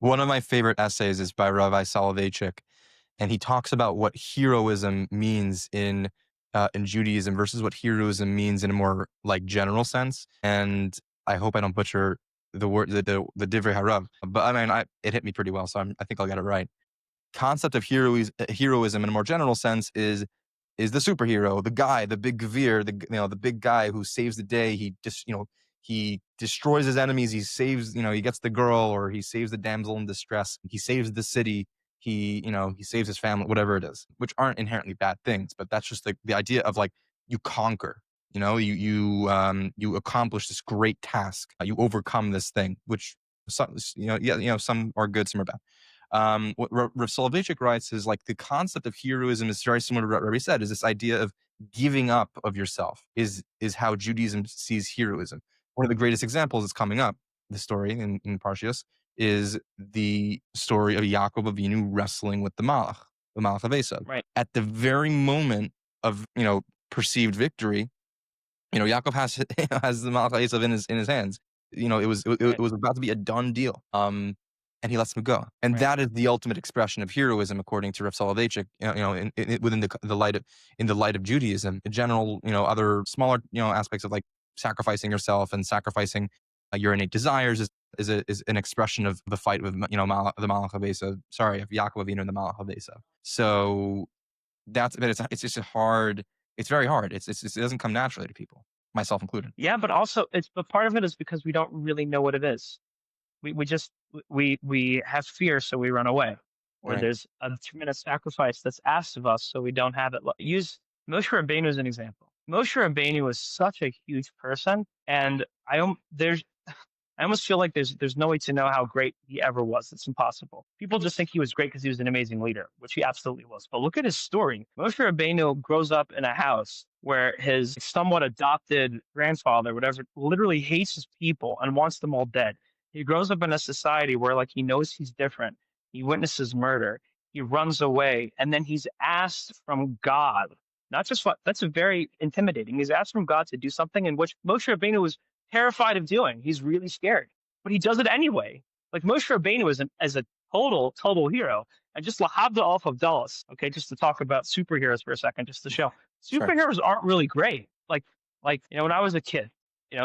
One of my favorite essays is by Rabbi Soloveitchik, and he talks about what heroism means in Judaism versus what heroism means in a more like general sense. And I hope I don't butcher the word, the divrei harav, but I mean, it hit me pretty well, so I think I'll get it right. Concept of heroism in a more general sense is the superhero, the guy, the big gvir, the big guy who saves the day. He destroys his enemies. He saves, he gets the girl, or he saves the damsel in distress. He saves the city. He saves his family, whatever it is, which aren't inherently bad things, but that's just the idea of like you conquer. You accomplish this great task. You overcome this thing, which some are good, some are bad. What Rav Soloveitchik writes is like the concept of heroism is very similar to what Rabbi said, is this idea of giving up of yourself is how Judaism sees heroism. One of the greatest examples that's coming up, the story in Parshias, is the story of Jacob Avinu wrestling with the Malach of Esav. Right. At the very moment of, perceived victory, Yaakov has the Malach Esav in his hands. It was about to be a done deal. And he lets him go. And that is the ultimate expression of heroism, according to Rav Soloveitchik, within the light of Judaism. In general, other smaller, aspects of like sacrificing yourself and sacrificing your innate desires is an expression of the fight with, the Malach of Esav. Sorry, of Yaakov Avinu and the Malach of Esav. So but it's just hard. It's very hard. It doesn't come naturally to people, myself included. Yeah, but also but part of it is because we don't really know what it is. We have fear, so we run away. Or there's a tremendous sacrifice that's asked of us, so we don't have it. Use Moshe Rabbeinu as an example. Moshe Rabbeinu was such a huge person, and I almost feel like there's no way to know how great he ever was. It's impossible. People just think he was great because he was an amazing leader, which he absolutely was. But look at his story. Moshe Rabbeinu grows up in a house where his somewhat adopted grandfather, whatever, literally hates his people and wants them all dead. He grows up in a society where like he knows he's different. He witnesses murder. He runs away, and then he's asked from God, not just what, that's very intimidating. He's asked from God to do something in which Moshe Rabbeinu was terrified of doing. He's really scared, but he does it anyway. Like Moshe Rabbeinu is a total hero. And just lahabda off of Dallas, okay, just to talk about superheroes for a second, just to show superheroes aren't really great. Like when I was a kid,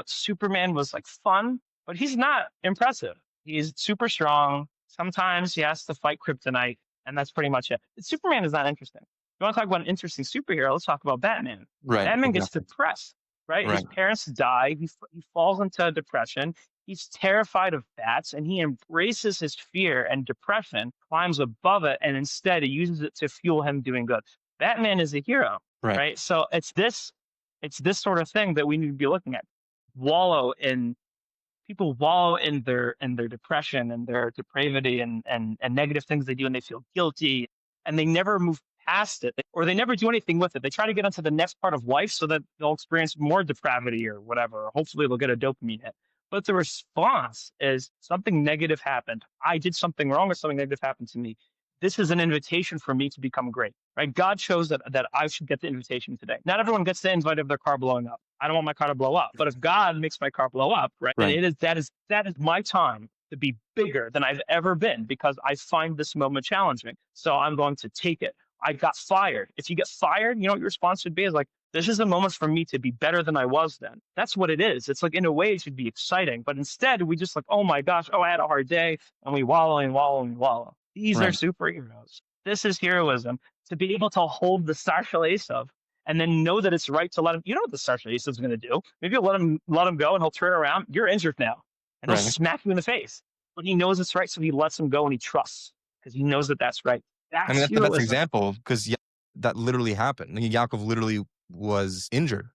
Superman was like fun, but he's not impressive. He's super strong. Sometimes he has to fight kryptonite, and that's pretty much it. Superman is not interesting. If you want to talk about an interesting superhero, let's talk about Batman. Right. Batman gets depressed, right? His parents die. He falls into depression. He's terrified of bats, and he embraces his fear and depression, climbs above it, and instead he uses it to fuel him doing good. Batman is a hero, right? So it's this sort of thing that we need to be looking at. People wallow in their depression and their depravity and negative things they do, and they feel guilty, and they never move past it, or they never do anything with it. They try to get onto the next part of life so that they'll experience more depravity or whatever. Or hopefully they'll get a dopamine hit. But the response is something negative happened. I did something wrong, or something negative happened to me. This is an invitation for me to become great, right? God chose that I should get the invitation today. Not everyone gets the invite of their car blowing up. I don't want my car to blow up, but if God makes my car blow up, right? And that is my time to be bigger than I've ever been, because I find this moment challenging. So I'm going to take it. I got fired. If you get fired, you know what your response should be is like, this is a moment for me to be better than I was then. That's what it is. It's like, in a way, it should be exciting. But instead, we just like, oh my gosh, I had a hard day. And we wallow and wallow and wallow. These are superheroes. This is heroism. To be able to hold the Sar Shel Esav and then know that it's right to let him. You know what the Sar Shel Esav is going to do? Maybe you'll let him go, and he'll turn around. You're injured now. And he'll smack you in the face. But he knows it's right, so he lets him go, and he trusts because he knows that that's right. That's the best example, because that literally happened. Yaakov literally was injured.